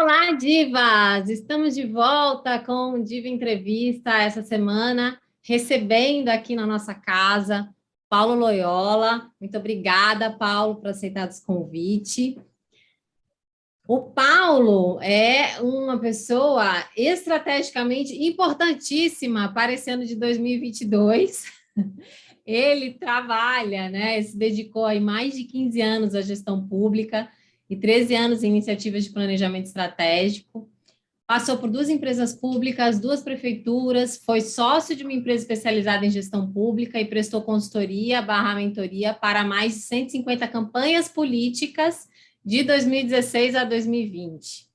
Olá, divas! Estamos de volta com o Diva Entrevista essa semana, recebendo aqui na nossa casa Paulo Loyola. Muito obrigada, Paulo, por aceitar esse convite. O Paulo é uma pessoa estrategicamente importantíssima para esse ano de 2022. Ele trabalha, né? Se dedicou aí mais de 15 anos à gestão pública e 13 anos em iniciativas de planejamento estratégico. Passou por duas empresas públicas, duas prefeituras, foi sócio de uma empresa especializada em gestão pública e prestou consultoria barra mentoria para mais de 150 campanhas políticas de 2016 a 2020.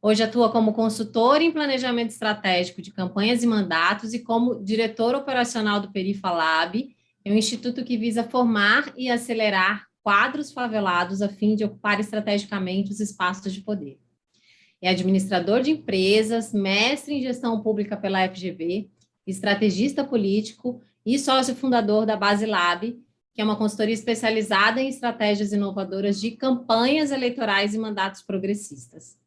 Hoje atua como consultor em planejamento estratégico de campanhas e mandatos e como diretor operacional do Perifa Lab, é um instituto que visa formar e acelerar quadros favelados a fim de ocupar estrategicamente os espaços de poder. É administrador de empresas, mestre em gestão pública pela FGV, estrategista político e sócio fundador da Base Lab, que é uma consultoria especializada em estratégias inovadoras de campanhas eleitorais e mandatos progressistas.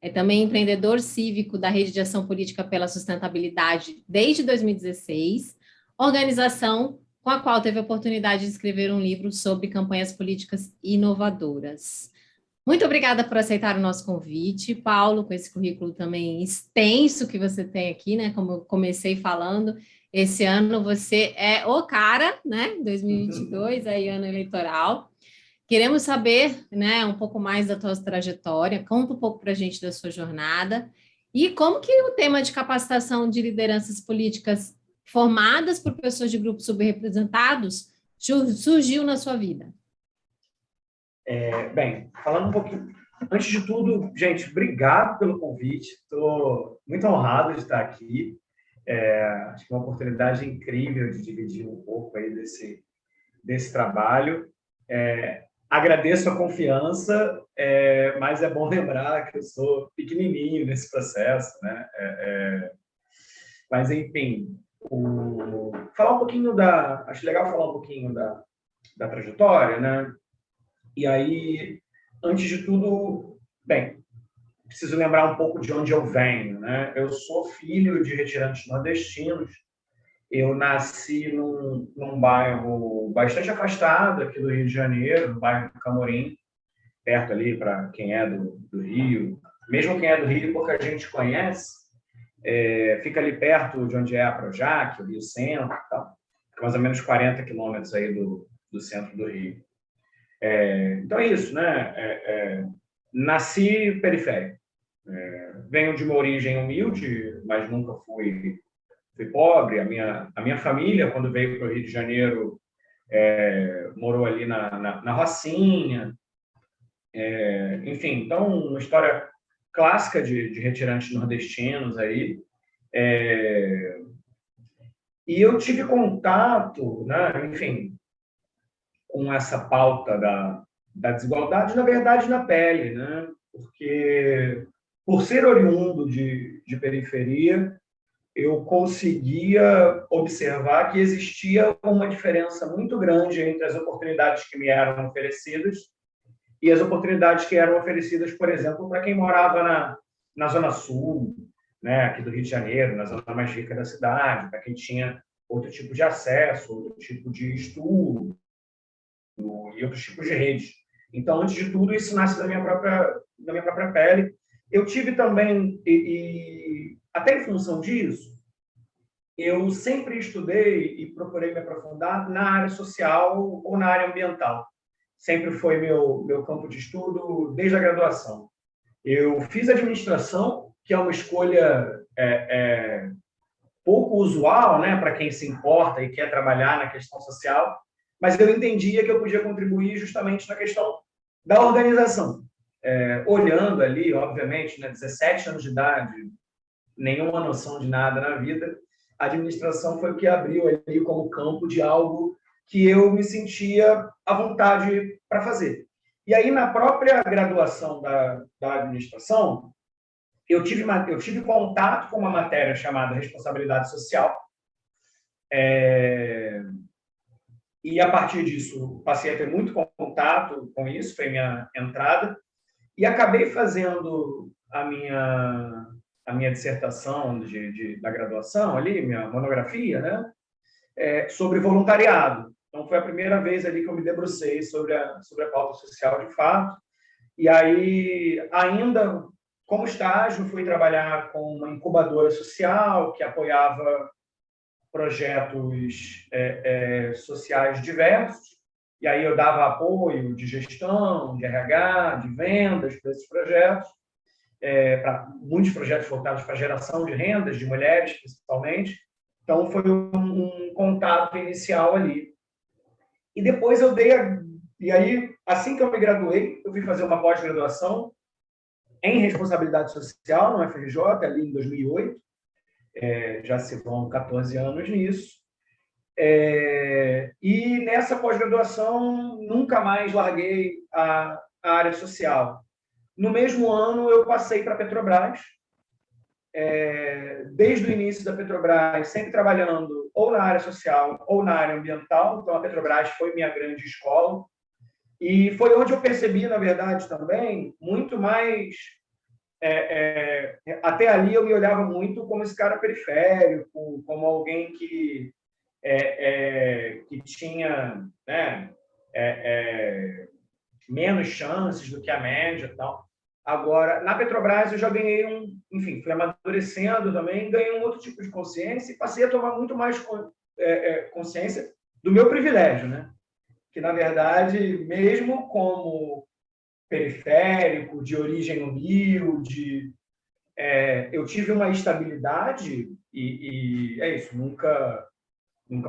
É também empreendedor cívico da Rede de Ação Política pela Sustentabilidade desde 2016, organização com a qual teve a oportunidade de escrever um livro sobre campanhas políticas inovadoras. Muito obrigada por aceitar o nosso convite, Paulo, com esse currículo também extenso que você tem aqui, né? Como eu comecei falando, esse ano você é o cara, né? 2022, aí ano eleitoral. Queremos saber, né, um pouco mais da tua trajetória, conta um pouco para a gente da sua jornada e como que o tema de capacitação de lideranças políticas formadas por pessoas de grupos subrepresentados surgiu na sua vida. Bem, falando um pouquinho. Antes de tudo, gente, obrigado pelo convite. Estou muito honrado de estar aqui. Acho que é uma oportunidade incrível de dividir um pouco aí desse trabalho. Agradeço a confiança, mas é bom lembrar que eu sou pequenininho nesse processo, né? Mas, enfim, falar um pouquinho acho legal falar um pouquinho da trajetória, né? E aí, antes de tudo, bem, preciso lembrar um pouco de onde eu venho, né? Eu sou filho de retirantes nordestinos. Eu nasci num bairro bastante afastado aqui do Rio de Janeiro, no bairro do Camorim, perto ali para quem é do Rio. Mesmo quem é do Rio, pouca gente conhece, fica ali perto de onde é a Projac, o Rio Centro, tá? Mais ou menos 40 quilômetros aí do centro do Rio. Então é isso, né? Nasci periférico. Venho de uma origem humilde, mas nunca fui pobre. A minha família, quando veio para o Rio de Janeiro, morou ali na Rocinha. Enfim, então, uma história clássica de retirantes nordestinos aí. E eu tive contato, né, enfim, com essa pauta da desigualdade, na verdade, na pele, né? Porque, por ser oriundo de periferia, eu conseguia observar que existia uma diferença muito grande entre as oportunidades que me eram oferecidas e as oportunidades que eram oferecidas, por exemplo, para quem morava na Zona Sul, né, aqui do Rio de Janeiro, na zona mais rica da cidade, para quem tinha outro tipo de acesso, outro tipo de estudo e outros tipos de redes. Então, antes de tudo, isso nasce da minha própria pele. Eu tive também, até em função disso, eu sempre estudei e procurei me aprofundar na área social ou na área ambiental. Sempre foi meu campo de estudo desde a graduação. Eu fiz administração, que é uma escolha pouco usual, né, para quem se importa e quer trabalhar na questão social, mas eu entendia que eu podia contribuir justamente na questão da organização. Olhando ali, obviamente, né, 17 anos de idade, nenhuma noção de nada na vida, a administração foi o que abriu ali como campo de algo que eu me sentia à vontade para fazer. E aí, na própria graduação da administração, eu tive contato com uma matéria chamada responsabilidade social, e a partir disso passei a ter muito contato com isso, foi minha entrada, e acabei fazendo a minha, a minha dissertação da graduação ali, minha monografia, né? Sobre voluntariado. Então, foi a primeira vez ali que eu me debrucei sobre a pauta social de fato. E aí, ainda como estágio, fui trabalhar com uma incubadora social que apoiava projetos sociais diversos. E aí eu dava apoio de gestão, de RH, de vendas para esses projetos, para muitos projetos voltados para a geração de rendas, de mulheres principalmente. Então, foi um contato inicial ali. E depois eu E aí, assim que eu me graduei, eu fui fazer uma pós-graduação em responsabilidade social no FRJ, ali em 2008. Já se vão 14 anos nisso. E nessa pós-graduação, nunca mais larguei a área social. No mesmo ano, eu passei para a Petrobras. Desde o início da Petrobras, sempre trabalhando ou na área social ou na área ambiental. Então, a Petrobras foi minha grande escola. E foi onde eu percebi, na verdade, também, muito mais... até ali eu me olhava muito como esse cara periférico, como alguém que tinha, né, menos chances do que a média e tal. Agora, na Petrobras, eu já ganhei enfim, fui amadurecendo também, ganhei um outro tipo de consciência e passei a tomar muito mais consciência do meu privilégio, né? Que, na verdade, mesmo como periférico, de origem humilde, eu tive uma estabilidade e é isso, nunca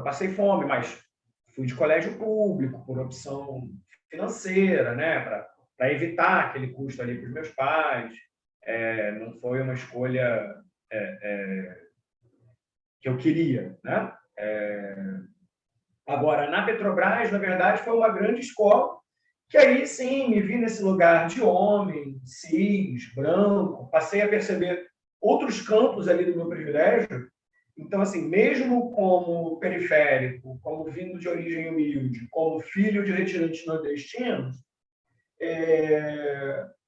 passei fome, mas fui de colégio público por opção financeira, né, para evitar aquele custo ali para os meus pais. Não foi uma escolha que eu queria, né? Agora, na Petrobras, na verdade, foi uma grande escola, que aí sim me vi nesse lugar de homem, cis, branco, passei a perceber outros campos ali do meu privilégio. Então, assim, mesmo como periférico, como vindo de origem humilde, como filho de retirantes nordestinos,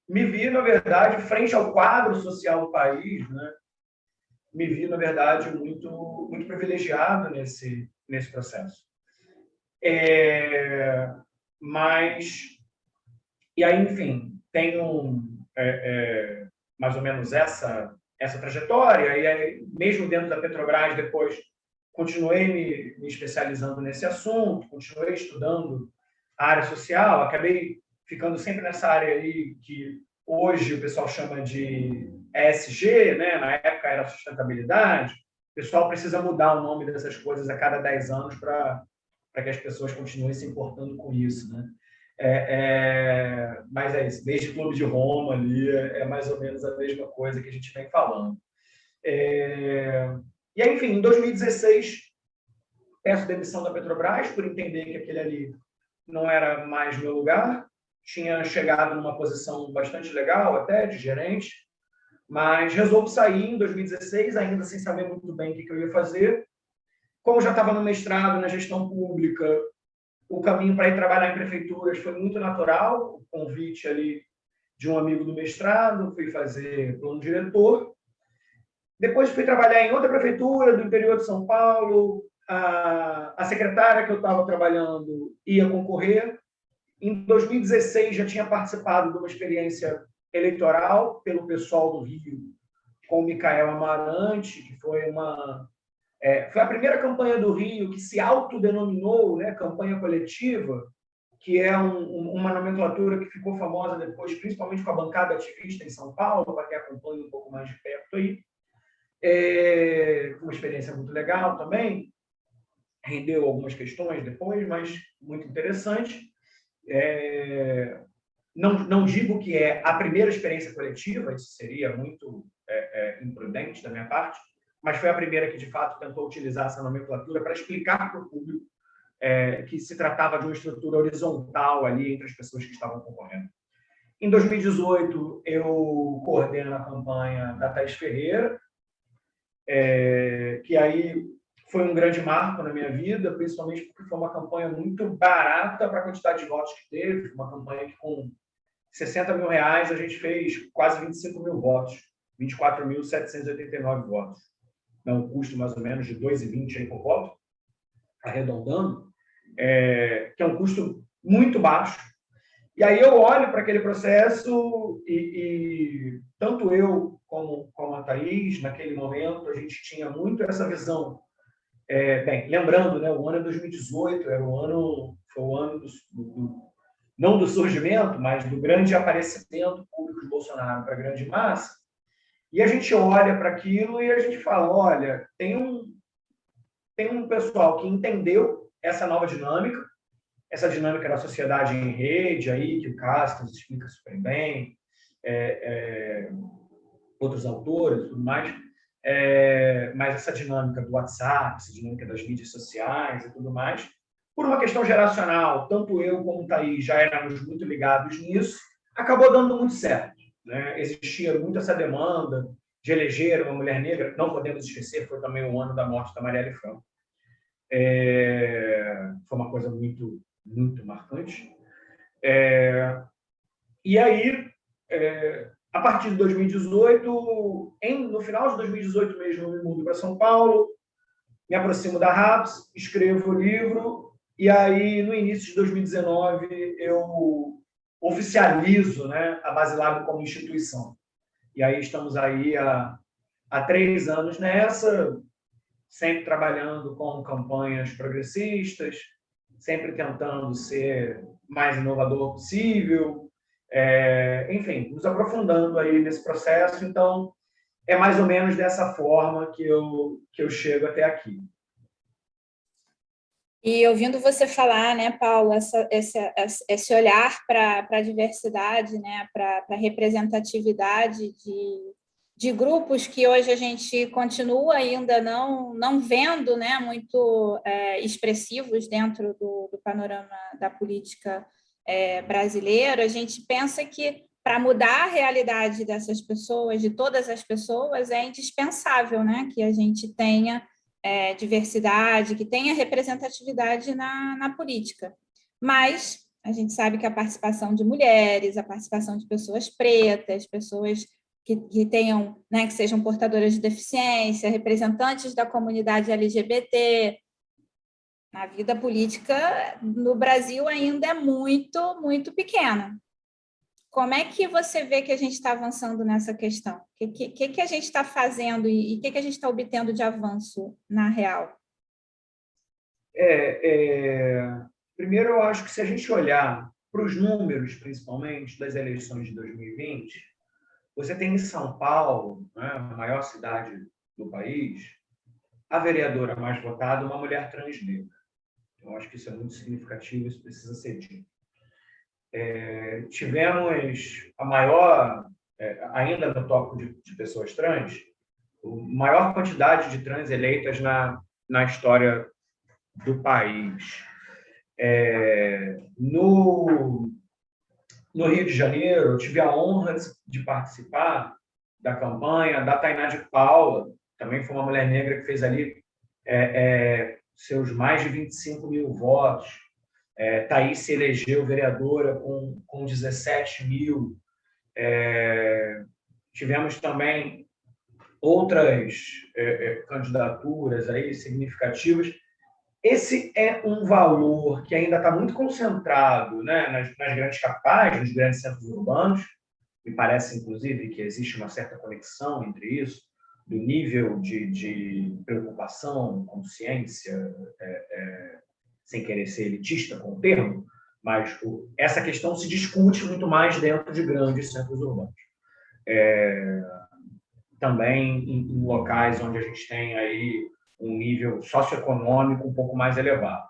me vi, na verdade, frente ao quadro social do país, né? Me vi, na verdade, muito, muito privilegiado nesse processo. Mas, e aí, enfim, tenho mais ou menos essa trajetória, e aí, mesmo dentro da Petrobras, depois continuei me especializando nesse assunto, continuei estudando a área social, acabei ficando sempre nessa área aí que hoje o pessoal chama de ESG, né? Na época era sustentabilidade. O pessoal precisa mudar o nome dessas coisas a cada 10 anos para que as pessoas continuem se importando com isso, né? Mas é isso, desde Clube de Roma ali, mais ou menos a mesma coisa que a gente vem falando. E aí, enfim, em 2016, peço demissão da Petrobras por entender que aquele ali não era mais meu lugar. Tinha chegado numa posição bastante legal, até, de gerente, mas resolvo sair em 2016, ainda sem saber muito bem o que eu ia fazer. Como já estava no mestrado, na gestão pública, o caminho para ir trabalhar em prefeituras foi muito natural, o convite ali de um amigo do mestrado, fui fazer plano diretor. Depois fui trabalhar em outra prefeitura do interior de São Paulo. A secretária que eu estava trabalhando ia concorrer. Em 2016 já tinha participado de uma experiência eleitoral pelo pessoal do Rio com o Micael Amarante, que foi a primeira campanha do Rio que se autodenominou, né, campanha coletiva, que é uma nomenclatura que ficou famosa depois, principalmente com a bancada ativista em São Paulo, para quem acompanha um pouco mais de perto aí. Uma experiência muito legal também, rendeu algumas questões depois, mas muito interessante. Não digo que é a primeira experiência coletiva, isso seria muito imprudente da minha parte, mas foi a primeira que, de fato, tentou utilizar essa nomenclatura para explicar para o público que se tratava de uma estrutura horizontal ali entre as pessoas que estavam concorrendo. Em 2018, eu coordeno a campanha da Thaís Ferreira, que aí foi um grande marco na minha vida, principalmente porque foi uma campanha muito barata para a quantidade de votos que teve, uma campanha que com 60 mil reais, a gente fez quase 25 mil votos, 24.789 votos. Dá um custo mais ou menos de 2,20 aí por voto, arredondando, que é um custo muito baixo. E aí eu olho para aquele processo e tanto eu como a Thaís, naquele momento, a gente tinha muito essa visão. Bem, lembrando, né, o ano é 2018, foi o ano não do surgimento, mas do grande aparecimento público de Bolsonaro para a grande massa. E a gente olha para aquilo e a gente fala, olha, tem um pessoal que entendeu essa nova dinâmica, essa dinâmica da sociedade em rede, aí, que o Castro explica super bem, outros autores e tudo mais, mas essa dinâmica do WhatsApp, essa dinâmica das mídias sociais e tudo mais, por uma questão geracional, tanto eu como o Thaís já éramos muito ligados nisso, acabou dando muito certo. Né? Existia muito essa demanda de eleger uma mulher negra, não podemos esquecer, foi também o ano da morte da Marielle Franco. Foi uma coisa muito, muito marcante. E aí, a partir de 2018, no final de 2018 mesmo, eu me mudo para São Paulo, me aproximo da RAPS, escrevo o livro, e aí, no início de 2019, eu oficializo, né, a Basilab como instituição. E aí estamos aí há 3 anos nessa, sempre trabalhando com campanhas progressistas, sempre tentando ser mais inovador possível, enfim, nos aprofundando aí nesse processo. Então, é mais ou menos dessa forma que eu chego até aqui. E ouvindo você falar, né, Paulo, esse olhar para a diversidade, né, para a representatividade de grupos que hoje a gente continua ainda não vendo, né, muito expressivos dentro do panorama da política brasileira, a gente pensa que para mudar a realidade dessas pessoas, de todas as pessoas, é indispensável, né, que a gente tenha diversidade, que tenha representatividade na política. Mas a gente sabe que a participação de mulheres, a participação de pessoas pretas, pessoas que tenham, né, que sejam portadoras de deficiência, representantes da comunidade LGBT, na vida política no Brasil ainda é muito, muito pequena. Como é que você vê que a gente está avançando nessa questão? O que a gente está fazendo e o que a gente está obtendo de avanço na real? Primeiro, eu acho que se a gente olhar para os números, principalmente, das eleições de 2020, você tem em São Paulo, né, a maior cidade do país, a vereadora mais votada, uma mulher trans negra. Eu acho que isso é muito significativo, isso precisa ser dito. Tivemos a maior, ainda no tópico de pessoas trans, a maior quantidade de trans eleitas na história do país. No Rio de Janeiro, eu tive a honra de participar da campanha da Tainá de Paula, também foi uma mulher negra que fez ali seus mais de 25 mil votos. Thaís se elegeu vereadora com 17 mil. Tivemos também outras candidaturas aí significativas. Esse é um valor que ainda está muito concentrado, né, nas grandes capitais, nos grandes centros urbanos. Me parece, inclusive, que existe uma certa conexão entre isso, do nível de preocupação, consciência, sem querer ser elitista com o termo, mas essa questão se discute muito mais dentro de grandes centros urbanos. Também em locais onde a gente tem aí um nível socioeconômico um pouco mais elevado.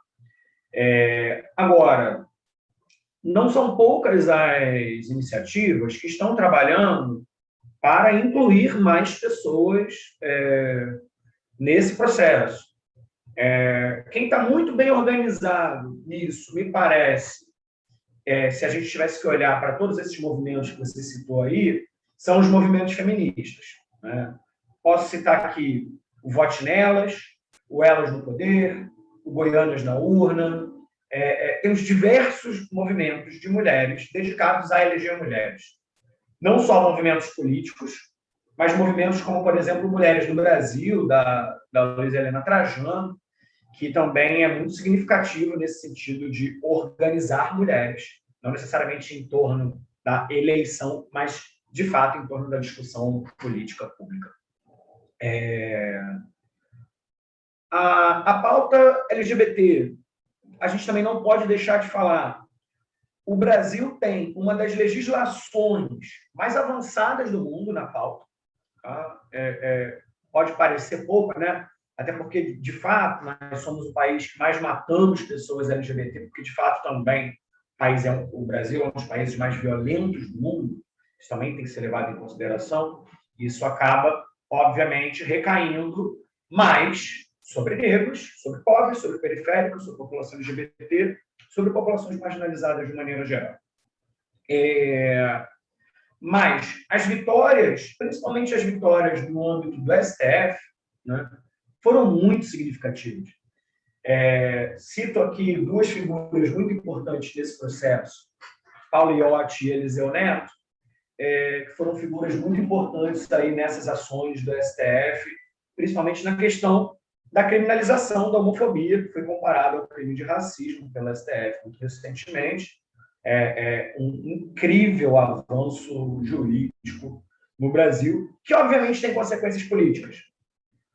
Agora, não são poucas as iniciativas que estão trabalhando para incluir mais pessoas nesse processo. Quem está muito bem organizado nisso, me parece, se a gente tivesse que olhar para todos esses movimentos que você citou aí, são os movimentos feministas. Né? Posso citar aqui o Vote Nelas, o Elas no Poder, o Goianas na Urna, temos diversos movimentos de mulheres dedicados a eleger mulheres. Não só movimentos políticos, mas movimentos como, por exemplo, Mulheres do Brasil, da Luísa Helena Trajano, que também é muito significativo nesse sentido de organizar mulheres, não necessariamente em torno da eleição, mas, de fato, em torno da discussão política pública. A pauta LGBT, a gente também não pode deixar de falar. O Brasil tem uma das legislações mais avançadas do mundo na pauta. Tá? Pode parecer pouco, né? Até porque, de fato, nós somos o país que mais matamos pessoas LGBT, porque, de fato, também o Brasil é um dos países mais violentos do mundo. Isso também tem que ser levado em consideração. Isso acaba, obviamente, recaindo mais sobre negros, sobre pobres, sobre periféricos, sobre população LGBT, sobre populações marginalizadas de maneira geral. Mas as vitórias, principalmente as vitórias no âmbito do STF, né, foram muito significativas. Cito aqui duas figuras muito importantes desse processo, Paulo Iotti e Eliseu Neto, que foram figuras muito importantes aí nessas ações do STF, principalmente na questão da criminalização da homofobia, que foi comparada ao crime de racismo pelo STF muito recentemente. Um incrível avanço jurídico no Brasil, que obviamente tem consequências políticas,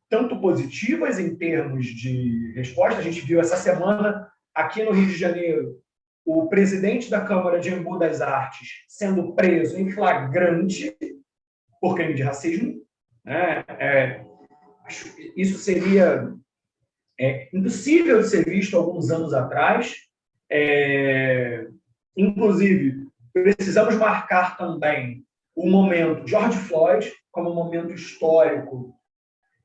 tanto positivas em termos de resposta. A gente viu essa semana, aqui no Rio de Janeiro, o presidente da Câmara de Embu das Artes sendo preso em flagrante por crime de racismo. Isso seria impossível de ser visto alguns anos atrás. Inclusive, precisamos marcar também o momento George Floyd como um momento histórico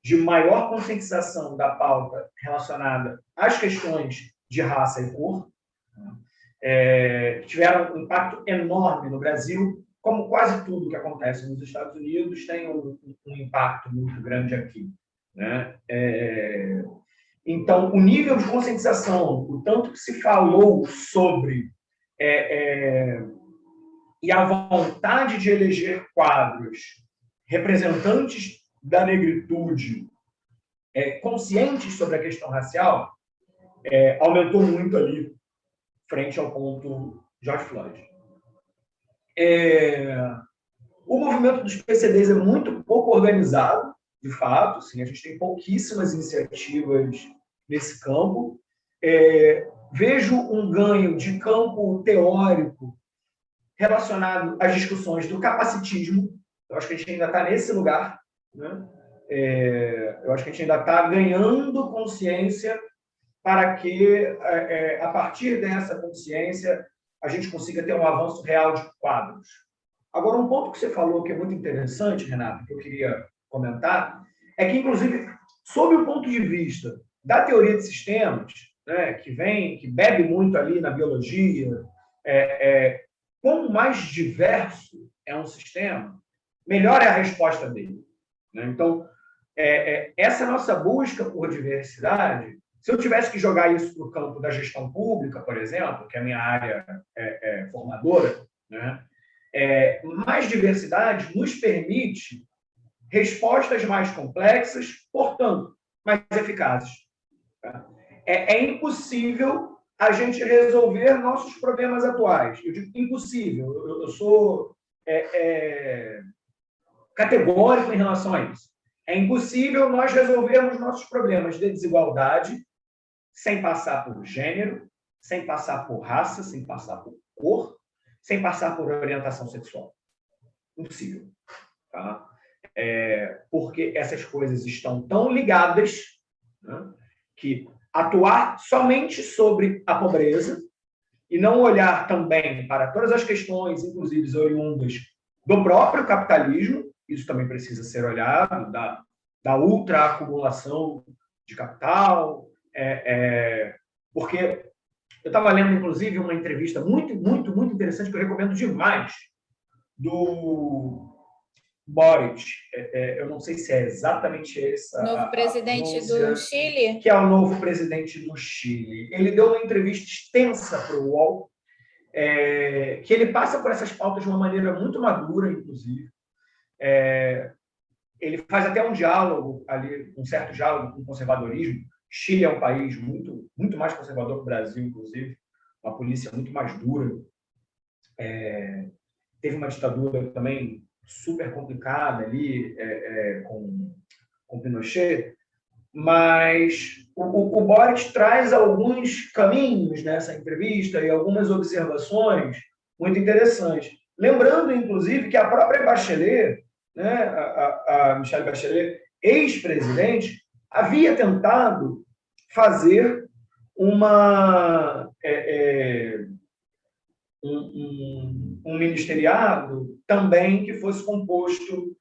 de maior conscientização da pauta relacionada às questões de raça e cor, que tiveram um impacto enorme no Brasil, como quase tudo que acontece nos Estados Unidos tem um impacto muito grande aqui, né? Então, o nível de conscientização, o tanto que se falou sobre e a vontade de eleger quadros representantes da negritude conscientes sobre a questão racial aumentou muito ali, frente ao ponto George Floyd. O movimento dos PCDs é muito pouco organizado, de fato, assim, a gente tem pouquíssimas iniciativas nesse campo. Vejo um ganho de campo teórico relacionado às discussões do capacitismo. Eu acho que a gente ainda está nesse lugar, né? Eu acho que a gente ainda está ganhando consciência para que, a partir dessa consciência, a gente consiga ter um avanço real de quadros. Agora, um ponto que você falou que é muito interessante, Renato, que eu queria comentar, é que, inclusive, sob o ponto de vista da teoria de sistemas, né, que bebe muito ali na biologia, quanto mais diverso é um sistema, melhor é a resposta dele, né? Então, essa nossa busca por diversidade, se eu tivesse que jogar isso para o campo da gestão pública, por exemplo, que é a minha área formadora, né, mais diversidade nos permite respostas mais complexas, portanto, mais eficazes. Tá? É impossível a gente resolver nossos problemas atuais. Eu digo impossível, eu sou categórico em relação a isso. É impossível nós resolvermos nossos problemas de desigualdade sem passar por gênero, sem passar por raça, sem passar por cor, sem passar por orientação sexual. Impossível. Tá? Porque essas coisas estão tão ligadas, né, que atuar somente sobre a pobreza e não olhar também para todas as questões, inclusive oriundas do próprio capitalismo, isso também precisa ser olhado, da ultraacumulação de capital, porque eu estava lendo, inclusive, uma entrevista muito, muito, muito interessante, que eu recomendo demais, do Boric, eu não sei se é exatamente essa Novo presidente pronúncia, do Chile. que é o novo presidente do Chile. Ele deu uma entrevista extensa para o UOL, que ele passa por essas pautas de uma maneira muito madura, inclusive. Ele faz até um diálogo ali, um certo diálogo com o conservadorismo. Chile é um país muito, muito mais conservador que o Brasil, inclusive, uma polícia muito mais dura. Teve uma ditadura também super complicada ali, com Pinochet, mas o Boric traz alguns caminhos nessa entrevista e algumas observações muito interessantes. Lembrando, inclusive, que a própria Bachelet, né, a Michelle Bachelet, ex-presidente, havia tentado fazer um ministeriado também que fosse composto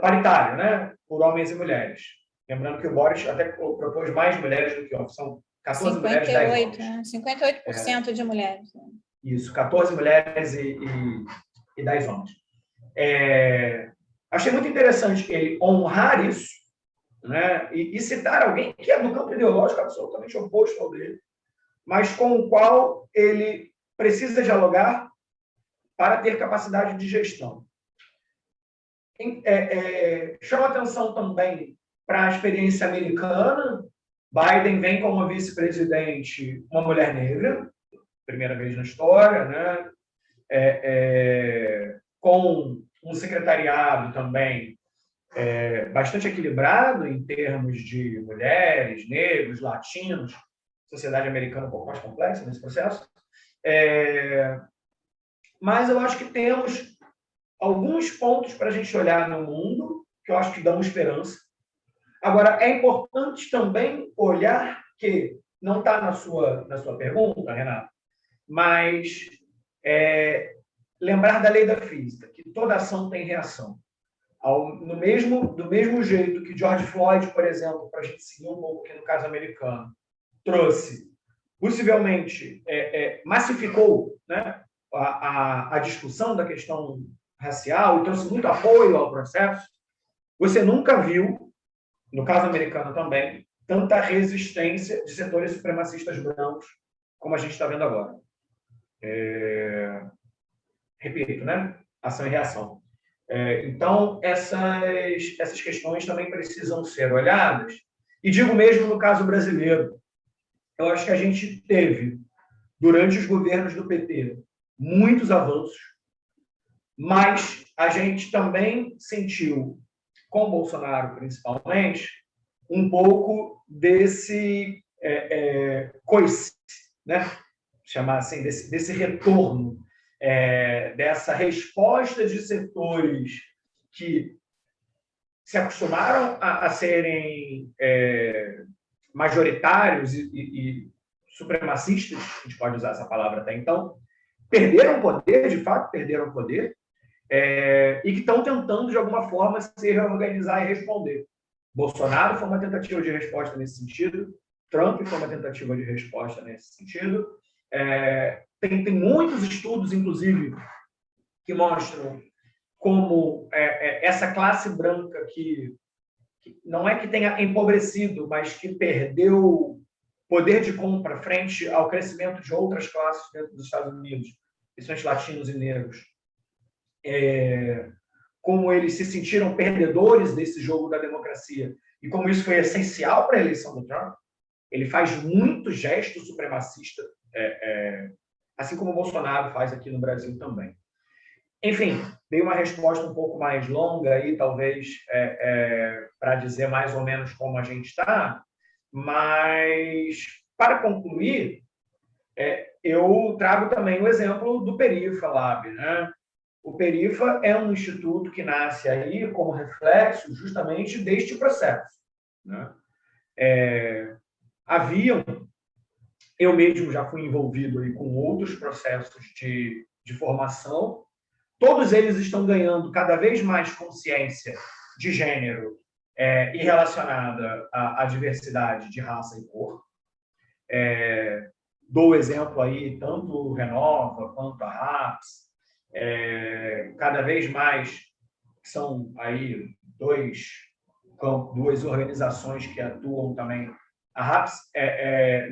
paritário, né, por homens e mulheres. Lembrando que o Boric até propôs mais mulheres do que homens, são 14 mulheres e 10 homens. 58% de mulheres. Isso, 14 mulheres e 10 homens. Achei muito interessante ele honrar isso, né, e citar alguém que é do campo ideológico absolutamente oposto ao dele, mas com o qual ele precisa dialogar para ter capacidade de gestão. Chama atenção também para a experiência americana. Biden vem como vice-presidente uma mulher negra, primeira vez na história, né? Com um secretariado também bastante equilibrado em termos de mulheres, negros, latinos, sociedade americana um pouco mais complexa nesse processo. Mas eu acho que temos alguns pontos para a gente olhar no mundo que eu acho que dão esperança. Agora, é importante também olhar que, não está na sua pergunta, Renato, mas lembrar da lei da física, que toda ação tem reação. Do mesmo jeito que George Floyd, por exemplo, para a gente seguir um pouco aqui no caso americano, trouxe, possivelmente, massificou, né, a discussão da questão racial e trouxe muito apoio ao processo, você nunca viu, no caso americano também, tanta resistência de setores supremacistas brancos como a gente está vendo agora. Repito, né? Ação e reação. Então, essas questões também precisam ser olhadas. E digo mesmo no caso brasileiro, eu acho que a gente teve, durante os governos do PT, muitos avanços, mas a gente também sentiu, com Bolsonaro principalmente, um pouco desse coice, né? Chamar assim, desse retorno, dessa resposta de setores que se acostumaram a serem majoritários e supremacistas, a gente pode usar essa palavra até então, perderam poder, de fato, perderam poder, e que estão tentando, de alguma forma, se reorganizar e responder. Bolsonaro foi uma tentativa de resposta nesse sentido, Trump foi uma tentativa de resposta nesse sentido. Tem muitos estudos, inclusive, que mostram como essa classe branca que não é que tenha empobrecido, mas que perdeu poder de compra frente ao crescimento de outras classes dentro dos Estados Unidos, principalmente latinos e negros, como eles se sentiram perdedores desse jogo da democracia e como isso foi essencial para a eleição do Trump. Ele faz muito gesto supremacista, assim como o Bolsonaro faz aqui no Brasil também. Enfim, dei uma resposta um pouco mais longa aí, talvez, para dizer mais ou menos como a gente está, mas, para concluir, eu trago também o exemplo do Perifa Lab, né? O Perifa é um instituto que nasce aí como reflexo justamente deste processo, né? Eu mesmo já fui envolvido aí com outros processos de formação, todos eles estão ganhando cada vez mais consciência de gênero e relacionada à diversidade de raça e cor. Dou exemplo aí, tanto o Renova quanto a RAPS, cada vez mais que são aí duas organizações que atuam também. A RAPS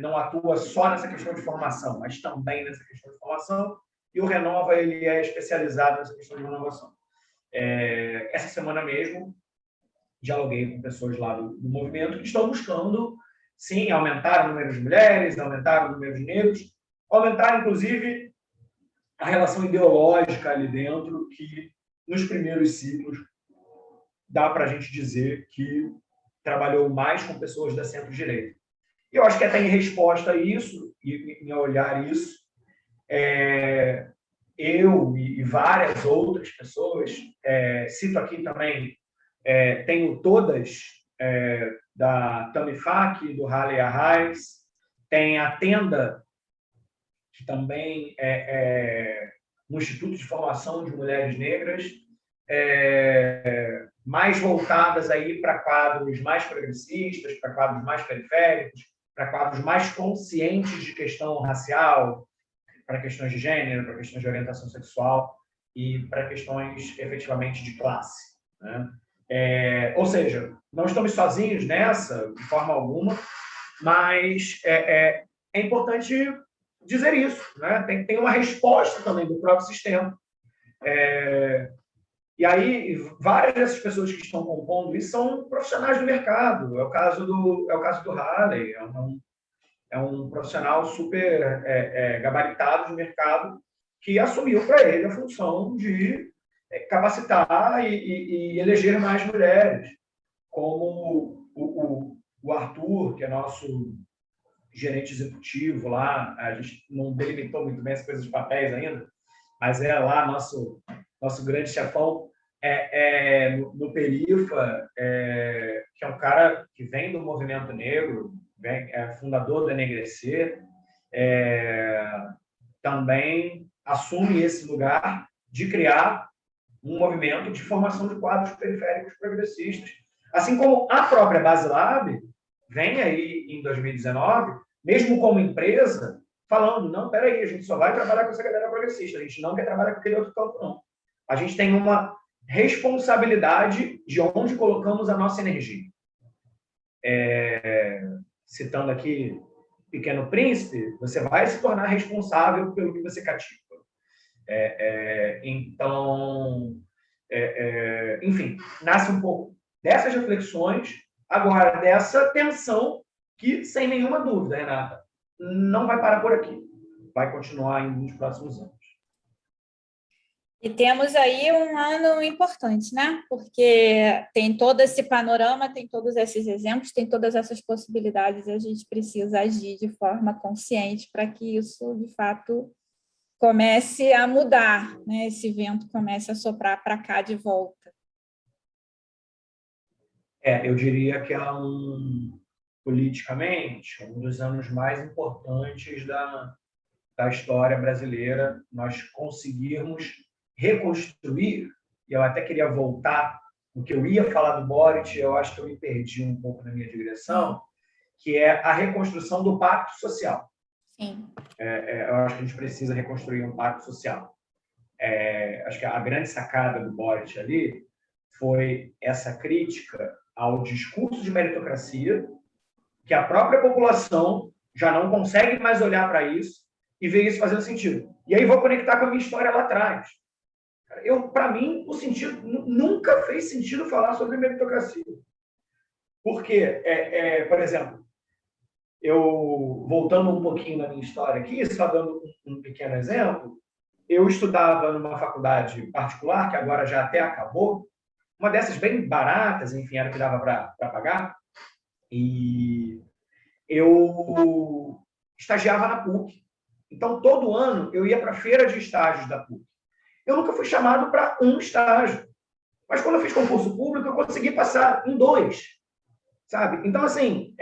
não atua só nessa questão de formação, mas também nessa questão de formação, e o Renova ele é especializado nessa questão de renovação. Essa semana mesmo, dialoguei com pessoas lá do movimento que estão buscando, sim, aumentar o número de mulheres, aumentar o número de negros, aumentar, inclusive, a relação ideológica ali dentro, que nos primeiros ciclos dá para a gente dizer que trabalhou mais com pessoas da centro-direita. E eu acho que até em resposta a isso, e em olhar isso, eu e várias outras pessoas, cito aqui também, tenho todas da Tamifak, do Halley Arraes, tem a Tenda, que também é um Instituto de Formação de Mulheres Negras, mais voltadas aí para quadros mais progressistas, para quadros mais periféricos, para quadros mais conscientes de questão racial, para questões de gênero, para questões de orientação sexual e para questões efetivamente de classe, né? Ou seja, não estamos sozinhos nessa, de forma alguma, mas é importante dizer isso, né? Tem uma resposta também do próprio sistema. E aí, várias dessas pessoas que estão compondo isso são profissionais do mercado. É o caso do Halley, é um profissional super gabaritado de mercado que assumiu para ele a função de capacitar e eleger mais mulheres, como o Arthur, que é nosso gerente executivo lá. A gente não delimitou muito bem as coisas de papéis ainda, mas é lá nosso grande chefão no Perifa, que é um cara que vem do movimento negro, é fundador do Enegrecer, também assume esse lugar de criar um movimento de formação de quadros periféricos progressistas. Assim como a própria Baselab vem aí em 2019, mesmo como empresa, falando, não, espera aí, a gente só vai trabalhar com essa galera progressista, a gente não quer trabalhar com aquele outro campo, não. A gente tem uma responsabilidade de onde colocamos a nossa energia. Citando aqui Pequeno Príncipe, você vai se tornar responsável pelo que você cativa. Então, enfim, nasce um pouco dessas reflexões, agora dessa tensão que, sem nenhuma dúvida, Renata, não vai parar por aqui. Vai continuar nos próximos anos. E temos aí um ano importante, né? Porque tem todo esse panorama, tem todos esses exemplos, tem todas essas possibilidades, e a gente precisa agir de forma consciente para que isso, de fato, comece a mudar, né? Esse vento comece a soprar para cá de volta. Eu diria que politicamente, um dos anos mais importantes da história brasileira, nós conseguirmos reconstruir, e eu até queria voltar no que eu ia falar do Boric, eu acho que eu me perdi um pouco na minha direção, que é a reconstrução do pacto social. Sim. Eu acho que a gente precisa reconstruir um pacto social. Acho que a grande sacada do Boric ali foi essa crítica ao discurso de meritocracia, que a própria população já não consegue mais olhar para isso e ver isso fazendo sentido. E aí vou conectar com a minha história lá atrás. Para mim, o sentido nunca fez sentido falar sobre meritocracia. Porque, por exemplo, voltando um pouquinho na minha história aqui, só dando um pequeno exemplo, eu estudava numa faculdade particular, que agora já até acabou, uma dessas bem baratas, enfim, era o que dava para pagar, e eu estagiava na PUC. Então, todo ano, eu ia para a feira de estágios da PUC. Eu nunca fui chamado para um estágio. Mas quando eu fiz concurso público, eu consegui passar em 2. Sabe? Então, assim,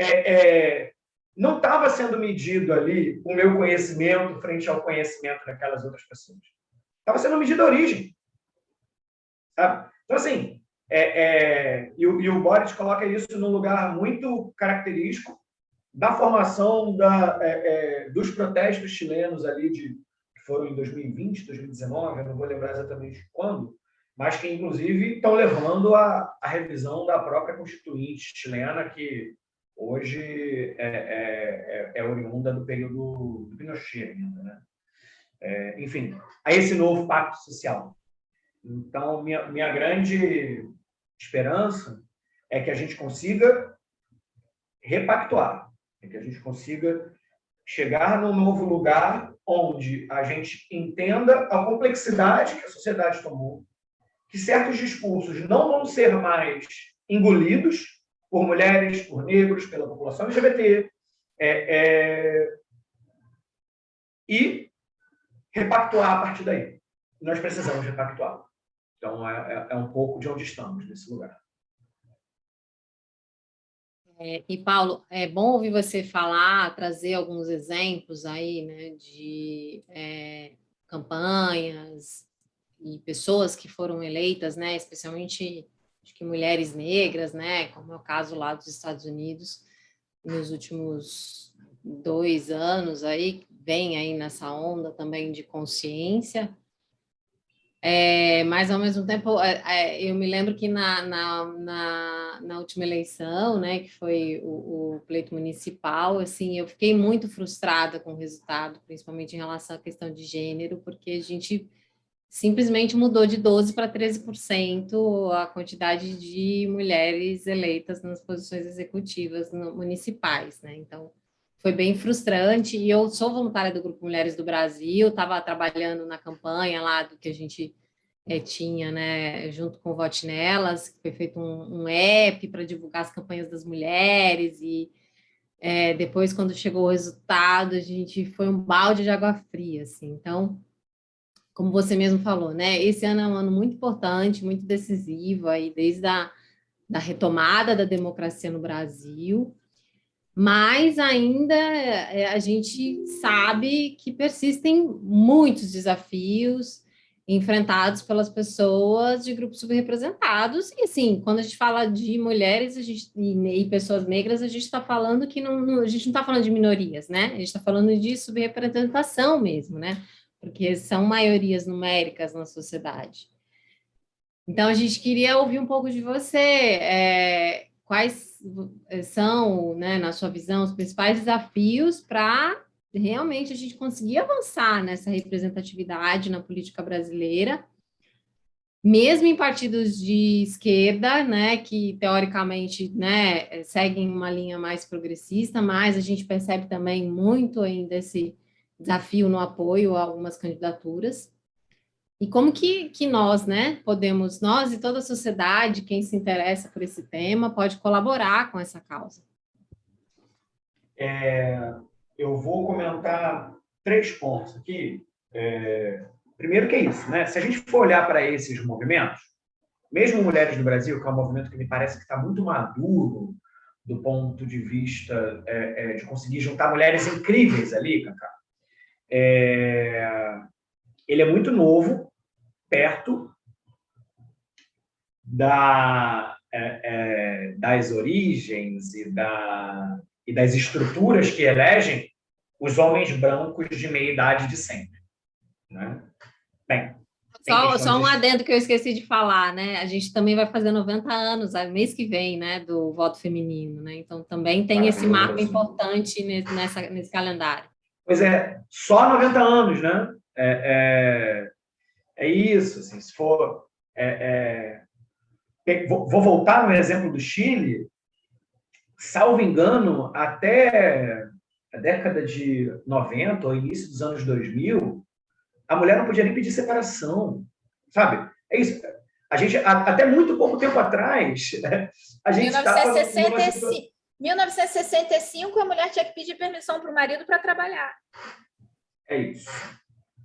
não estava sendo medido ali o meu conhecimento frente ao conhecimento daquelas outras pessoas. Estava sendo medido a origem. Sabe? Então, assim, e o Boric coloca isso num lugar muito característico da formação dos protestos chilenos ali que foram em 2020, 2019, eu não vou lembrar exatamente quando, mas que, inclusive, estão levando à revisão da própria Constituinte chilena, que hoje é oriunda do período do Pinochet ainda, né? Enfim, a esse novo pacto social. Então, minha grande esperança é que a gente consiga repactuar, é que a gente consiga chegar num novo lugar onde a gente entenda a complexidade que a sociedade tomou, que certos discursos não vão ser mais engolidos por mulheres, por negros, pela população LGBT, e repactuar a partir daí. Nós precisamos repactuar. Então, é um pouco de onde estamos, nesse lugar. E, Paulo, é bom ouvir você falar, trazer alguns exemplos aí, né, de campanhas e pessoas que foram eleitas, né, especialmente acho que mulheres negras, né, como é o caso lá dos Estados Unidos, nos últimos 2 anos aí, vem aí nessa onda também de consciência. Mas, ao mesmo tempo, eu me lembro que na última eleição, né, que foi o pleito municipal, assim, eu fiquei muito frustrada com o resultado, principalmente em relação à questão de gênero, porque a gente simplesmente mudou de 12% para 13% a quantidade de mulheres eleitas nas posições executivas municipais, né? Então, foi bem frustrante. E eu sou voluntária do Grupo Mulheres do Brasil, estava trabalhando na campanha lá do que a gente tinha, né, junto com o Vote Nelas, que foi feito um app para divulgar as campanhas das mulheres, e depois, quando chegou o resultado, a gente foi um balde de água fria, assim. Então, como você mesmo falou, né, esse ano é um ano muito importante, muito decisivo, aí, desde da retomada da democracia no Brasil, mas ainda a gente sabe que persistem muitos desafios enfrentados pelas pessoas de grupos subrepresentados, e assim, quando a gente fala de mulheres e pessoas negras, a gente está falando que a gente não está falando de minorias, né? A gente está falando de subrepresentação mesmo, né? Porque são maiorias numéricas na sociedade. Então, a gente queria ouvir um pouco de você, quais são, né, na sua visão, os principais desafios para realmente a gente conseguir avançar nessa representatividade na política brasileira, mesmo em partidos de esquerda, né, que teoricamente, né, seguem uma linha mais progressista, mas a gente percebe também muito ainda esse desafio no apoio a algumas candidaturas. E como que nós, né, podemos, nós e toda a sociedade, quem se interessa por esse tema, pode colaborar com essa causa? Eu vou comentar 3 pontos aqui. Primeiro que é isso, né? Se a gente for olhar para esses movimentos, mesmo Mulheres do Brasil, que é um movimento que me parece que está muito maduro do ponto de vista de conseguir juntar mulheres incríveis ali, Cacá, ele é muito novo, perto das origens e das estruturas que elegem os homens brancos de meia idade de sempre, né? Bem, só um adendo que eu esqueci de falar, né? A gente também vai fazer 90 anos, mês que vem, né, do voto feminino, né? Então também tem esse marco importante nesse calendário. Pois só 90 anos, né? É isso, assim, se for... vou voltar no exemplo do Chile, salvo engano, até a década de 90 ou início dos anos 2000, a mulher não podia nem pedir separação, sabe? É isso. A gente, até muito pouco tempo atrás, a gente 1965, a mulher tinha que pedir permissão para o marido para trabalhar. É isso.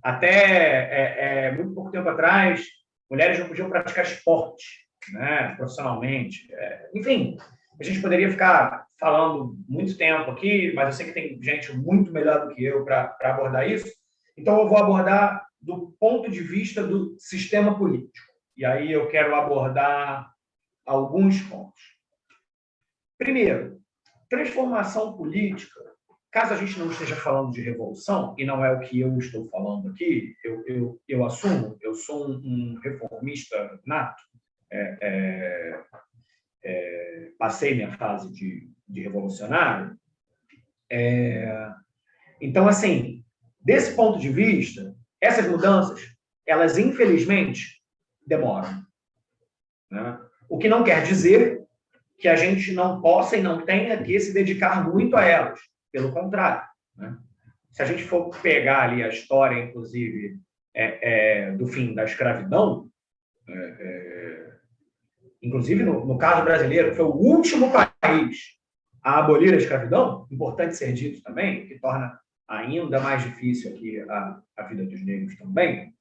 Até muito pouco tempo atrás, mulheres não podiam praticar esporte, né, profissionalmente. Enfim, a gente poderia ficar falando muito tempo aqui, mas eu sei que tem gente muito melhor do que eu para abordar isso. Então, eu vou abordar do ponto de vista do sistema político. E aí eu quero abordar alguns pontos. Primeiro, transformação política caso a gente não esteja falando de revolução, e não é o que eu estou falando aqui, eu assumo, eu sou um reformista nato, passei minha fase de revolucionário. Então, assim, desse ponto de vista, essas mudanças, elas infelizmente demoram, né? O que não quer dizer que a gente não possa e não tenha que se dedicar muito a elas. Pelo contrário, né? Se a gente for pegar ali a história, inclusive, do fim da escravidão, inclusive no caso brasileiro, que foi o último país a abolir a escravidão, importante ser dito também, que torna ainda mais difícil aqui a vida dos negros também,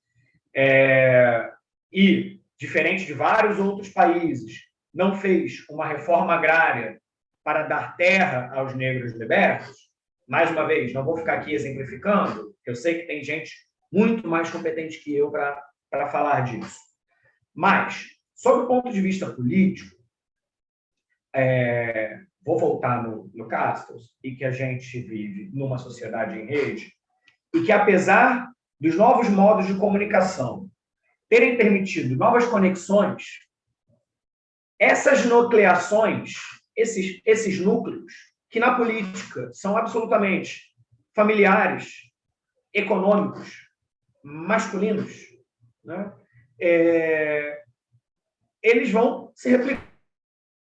e, diferente de vários outros países, não fez uma reforma agrária para dar terra aos negros libertos. Mais uma vez, não vou ficar aqui exemplificando, eu sei que tem gente muito mais competente que eu para falar disso. Mas, sob o ponto de vista político, vou voltar no Castos, e que a gente vive numa sociedade em rede, e que, apesar dos novos modos de comunicação terem permitido novas conexões, essas nucleações, esses núcleos, que na política são absolutamente familiares, econômicos, masculinos, né? Eles vão se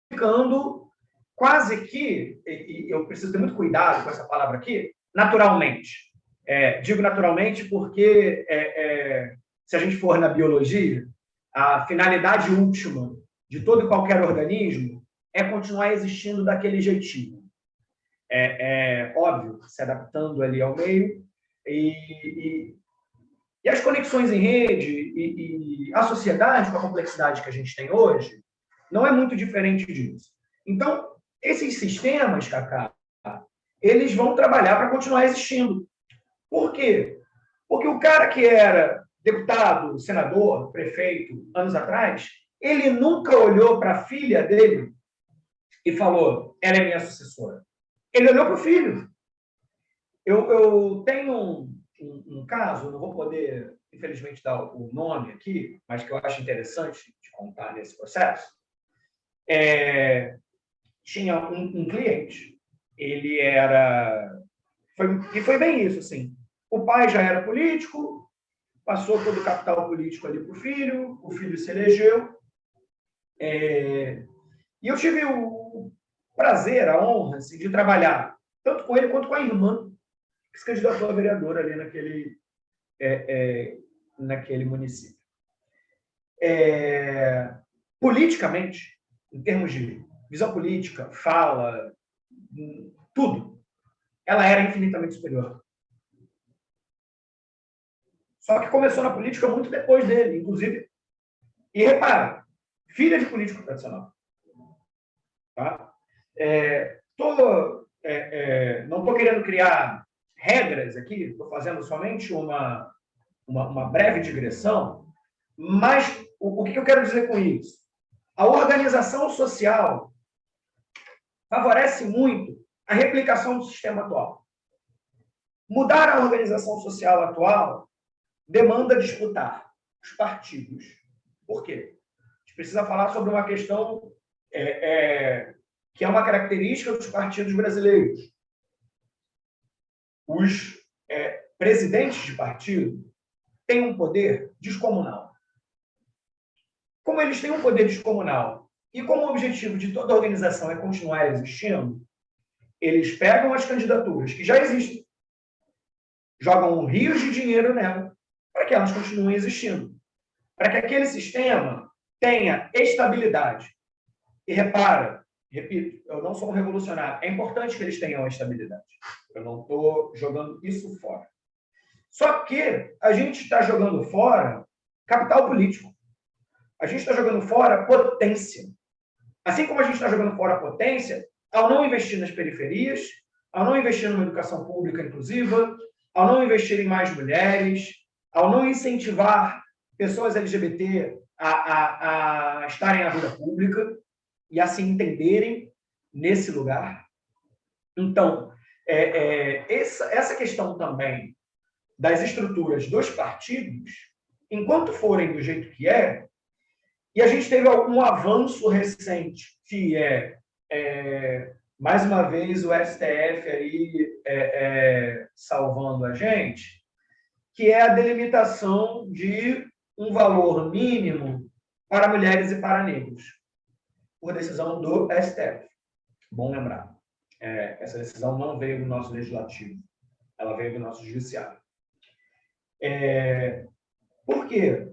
replicando quase que, e eu preciso ter muito cuidado com essa palavra aqui, naturalmente. Digo naturalmente porque, se a gente for na biologia, a finalidade última de todo e qualquer organismo é continuar existindo daquele jeitinho. Óbvio, se adaptando ali ao meio, e as conexões em rede e a sociedade, com a complexidade que a gente tem hoje, não é muito diferente disso. Então, esses sistemas, Cacá, eles vão trabalhar para continuar existindo. Por quê? Porque o cara que era deputado, senador, prefeito, anos atrás, ele nunca olhou para a filha dele e falou, ela é minha sucessora. Ele olhou para o filho. Eu tenho um caso, não vou poder, infelizmente, dar o nome aqui, mas que eu acho interessante de contar nesse processo. Tinha um cliente, ele foi bem isso, assim. O pai já era político, passou todo o capital político ali para o filho se elegeu, e eu tive o prazer, a honra, assim, de trabalhar tanto com ele quanto com a irmã, que se candidatou a vereadora ali naquele município. Politicamente, em termos de visão política, fala, tudo, ela era infinitamente superior. Só que começou na política muito depois dele, inclusive. E repara, filha de político tradicional. Tá? Não estou querendo criar regras aqui, estou fazendo somente uma breve digressão, mas o que eu quero dizer com isso? A organização social favorece muito a replicação do sistema atual. Mudar a organização social atual demanda disputar os partidos. Por quê? A gente precisa falar sobre uma questão que é uma característica dos partidos brasileiros. Os presidentes de partido têm um poder descomunal. Como eles têm um poder descomunal e como o objetivo de toda a organização é continuar existindo, eles pegam as candidaturas que já existem, jogam rios de dinheiro nela para que elas continuem existindo, para que aquele sistema tenha estabilidade. E repara, repito, eu não sou um revolucionário, é importante que eles tenham estabilidade. Eu não estou jogando isso fora. Só que a gente está jogando fora capital político. A gente está jogando fora potência. Assim como a gente está jogando fora potência, ao não investir nas periferias, ao não investir numa educação pública inclusiva, ao não investir em mais mulheres, ao não incentivar pessoas LGBT a estarem na vida pública e a se entenderem nesse lugar. Então, Essa questão também das estruturas dos partidos, enquanto forem do jeito que é, e a gente teve algum avanço recente, que mais uma vez, o STF aí salvando a gente, que é a delimitação de um valor mínimo para mulheres e para negros, por decisão do STF. Bom lembrar. Essa decisão não veio do nosso legislativo, ela veio do nosso judiciário. Por quê?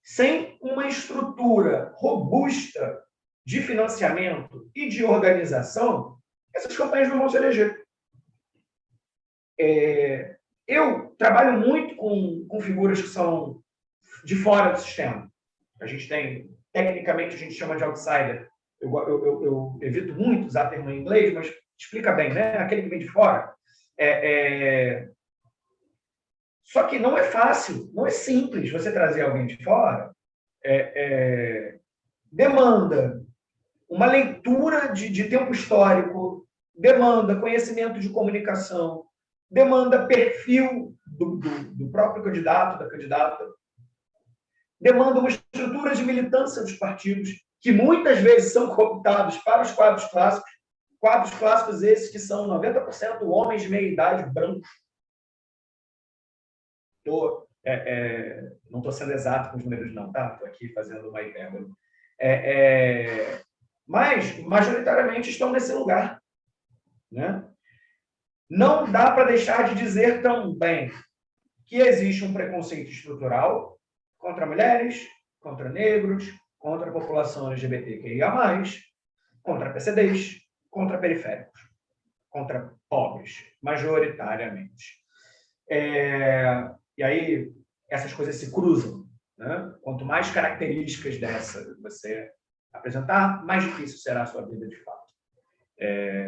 Sem uma estrutura robusta de financiamento e de organização, essas campanhas não vão se eleger. Eu trabalho muito com figuras que são de fora do sistema. A gente tem, tecnicamente, a gente chama de outsider. Eu evito muito usar termo em inglês, mas explica bem, né? Aquele que vem de fora. Só que não é fácil, não é simples você trazer alguém de fora. Demanda uma leitura de tempo histórico, demanda conhecimento de comunicação, demanda perfil do próprio candidato, da candidata, demanda uma estrutura de militância dos partidos, que muitas vezes são cooptados para os quadros clássicos esses que são 90% homens de meia-idade brancos. Não estou sendo exato com os números, não, tá? Estou aqui fazendo uma hipérbole. Mas, majoritariamente, estão nesse lugar. Né? Não dá para deixar de dizer também que existe um preconceito estrutural contra mulheres, contra negros, contra a população LGBTQIA+, contra PCDs, contra periféricos, contra pobres, majoritariamente. E aí, essas coisas se cruzam. Né? Quanto mais características dessa você apresentar, mais difícil será a sua vida de fato.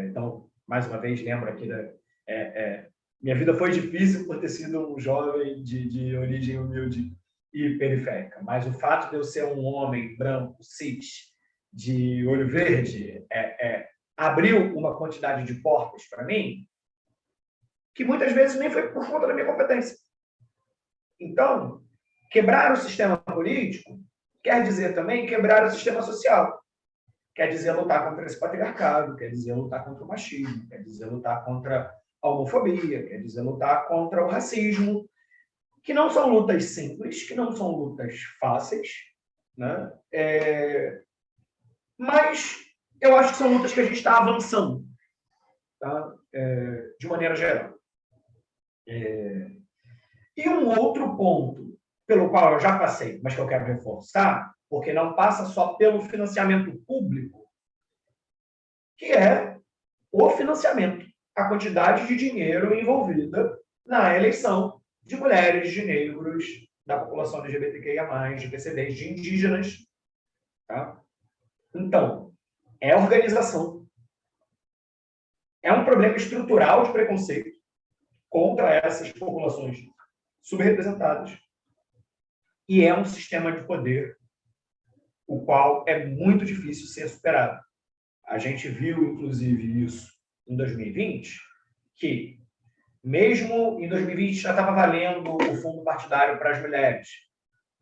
Então, mais uma vez, lembro aqui minha vida foi difícil por ter sido um jovem de origem humilde e periférica, mas o fato de eu ser um homem branco, cis, de olho verde, abriu uma quantidade de portas para mim que muitas vezes nem foi por conta da minha competência. Então, quebrar o sistema político quer dizer também quebrar o sistema social. Quer dizer lutar contra esse patriarcado, quer dizer lutar contra o machismo, quer dizer lutar contra a homofobia, quer dizer lutar contra o racismo, que não são lutas simples, que não são lutas fáceis, né? Mas eu acho que são lutas que a gente está avançando, tá? De maneira geral. E um outro ponto pelo qual eu já passei, mas que eu quero reforçar, porque não passa só pelo financiamento público, que é o financiamento, a quantidade de dinheiro envolvida na eleição de mulheres, de negros, da população LGBTQIA+, de PCDs, de indígenas. Tá? Então, é organização. É um problema estrutural de preconceito contra essas populações subrepresentadas. E é um sistema de poder o qual é muito difícil ser superado. A gente viu, inclusive, isso em 2020, que mesmo em 2020 já estava valendo o fundo partidário para as mulheres.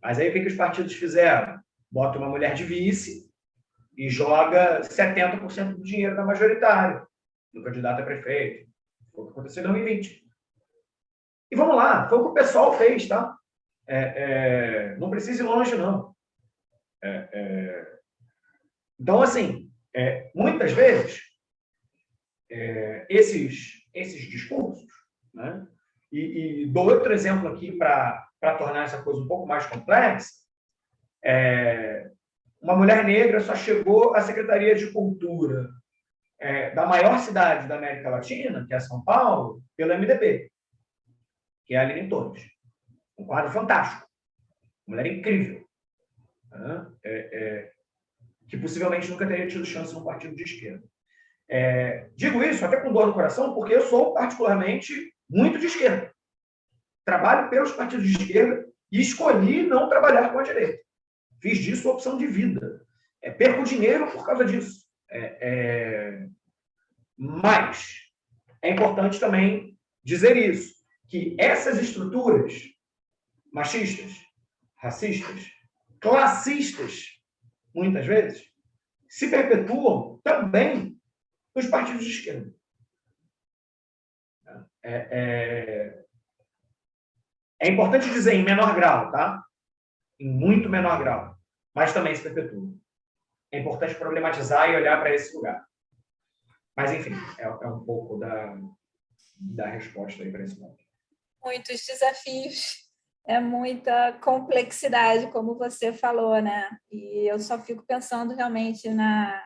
Mas aí o que os partidos fizeram? Bota uma mulher de vice e joga 70% do dinheiro da majoritária, do candidato a prefeito. Foi o que aconteceu em 2020. E vamos lá, foi o que o pessoal fez, tá? Não precisa ir longe, não. Então, assim, muitas vezes, esses discursos, né? E dou outro exemplo aqui para tornar essa coisa um pouco mais complexa. Uma mulher negra só chegou à Secretaria de Cultura da maior cidade da América Latina, que é São Paulo, pelo MDB, que é a Aline Torres. Um quadro fantástico. Uma mulher incrível. Que possivelmente nunca teria tido chance num partido de esquerda. Digo isso até com dor no coração, porque eu sou particularmente muito de esquerda. Trabalho pelos partidos de esquerda e escolhi não trabalhar com a direita. Fiz disso opção de vida. Perco dinheiro por causa disso. Mas é importante também dizer isso, que essas estruturas machistas, racistas, classistas, muitas vezes, se perpetuam também nos partidos de esquerda. É importante dizer em menor grau, tá? Em muito menor grau, mas também se perpetua. É importante problematizar e olhar para esse lugar. Mas, enfim, é um pouco da resposta aí para esse ponto. Muitos desafios, muita complexidade, como você falou, né? E eu só fico pensando realmente na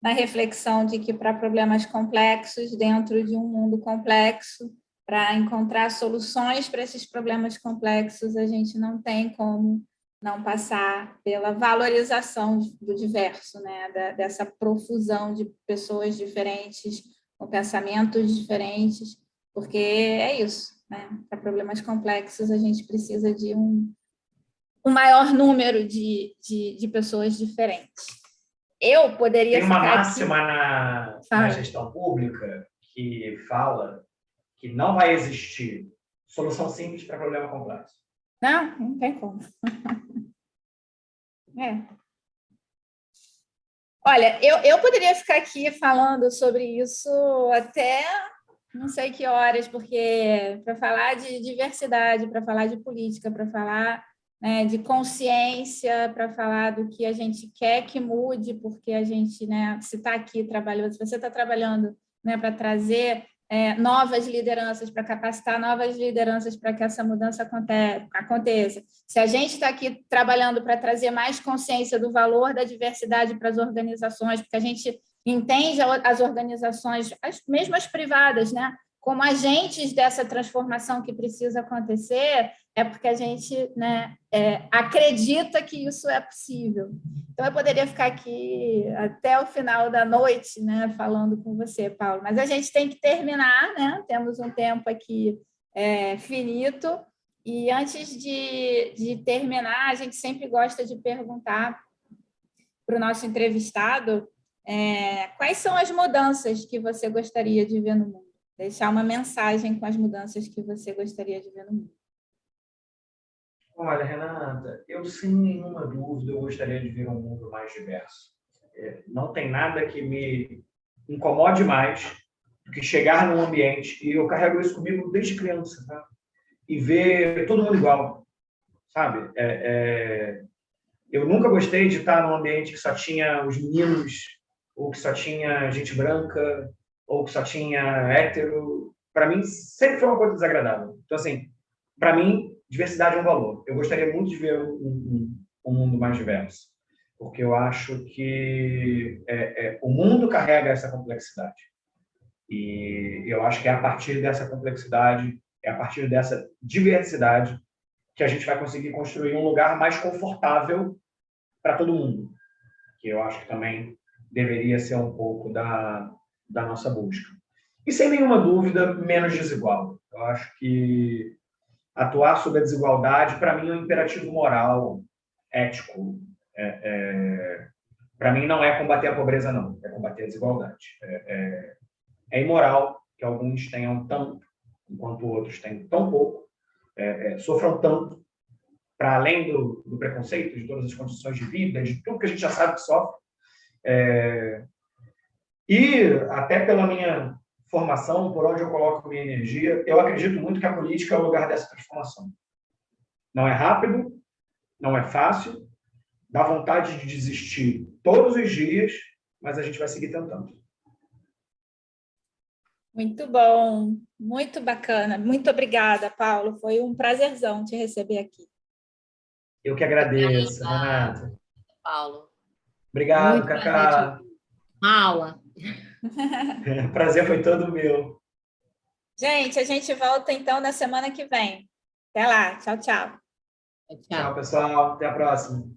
reflexão de que para problemas complexos, dentro de um mundo complexo, para encontrar soluções para esses problemas complexos, a gente não tem como não passar pela valorização do diverso, né? Dessa profusão de pessoas diferentes, com pensamentos diferentes, porque é isso, né? Para problemas complexos, a gente precisa de um maior número de pessoas diferentes. Eu poderia Tem uma ficar máxima aqui... na gestão pública que fala que não vai existir solução simples para problema complexo. Não tem como. Olha, eu poderia ficar aqui falando sobre isso até não sei que horas, porque para falar de diversidade, para falar de política, para falar, né, de consciência, para falar do que a gente quer que mude, porque a gente, né, se está aqui trabalhando, se você está trabalhando, né, para trazer novas lideranças, para capacitar novas lideranças para que essa mudança aconteça. Se a gente está aqui trabalhando para trazer mais consciência do valor da diversidade para as organizações, porque a gente entende as organizações, mesmo as privadas, né, como agentes dessa transformação que precisa acontecer, é porque a gente, né, acredita que isso é possível. Então, eu poderia ficar aqui até o final da noite, né, falando com você, Paulo, mas a gente tem que terminar, né? Temos um tempo aqui finito, e antes de terminar, a gente sempre gosta de perguntar para o nosso entrevistado quais são as mudanças que você gostaria de ver no mundo? Deixar uma mensagem com as mudanças que você gostaria de ver no mundo. Olha, Renata, eu sem nenhuma dúvida eu gostaria de ver um mundo mais diverso. Não tem nada que me incomode mais do que chegar num ambiente, e eu carrego isso comigo desde criança, tá? E ver todo mundo igual, sabe? Eu nunca gostei de estar num ambiente que só tinha os meninos, ou que só tinha gente branca, ou que só tinha hétero. Para mim, sempre foi uma coisa desagradável. Então, assim, para mim, diversidade é um valor. Eu gostaria muito de ver um mundo mais diverso, porque eu acho que o mundo carrega essa complexidade. E eu acho que é a partir dessa complexidade, é a partir dessa diversidade, que a gente vai conseguir construir um lugar mais confortável para todo mundo, que eu acho que também deveria ser um pouco da nossa busca. E, sem nenhuma dúvida, menos desigual. Eu acho que atuar sobre a desigualdade, para mim, é um imperativo moral, ético. Para mim, não é combater a pobreza, não. É combater a desigualdade. É imoral que alguns tenham tanto, enquanto outros têm tão pouco, sofram tanto, para além do preconceito, de todas as condições de vida, de tudo que a gente já sabe que sofre. E, até pela minha formação, por onde eu coloco minha energia, eu acredito muito que a política é o lugar dessa transformação. Não é rápido, não é fácil, dá vontade de desistir todos os dias, mas a gente vai seguir tentando. Muito bom, muito bacana. Muito obrigada, Paulo. Foi um prazerzão te receber aqui. Eu que agradeço, Renata. Paulo. Obrigado, Cacá. Uma aula. O prazer foi todo meu. Gente, a gente volta então na semana que vem. Até lá. Tchau, tchau. Tchau, pessoal. Até a próxima.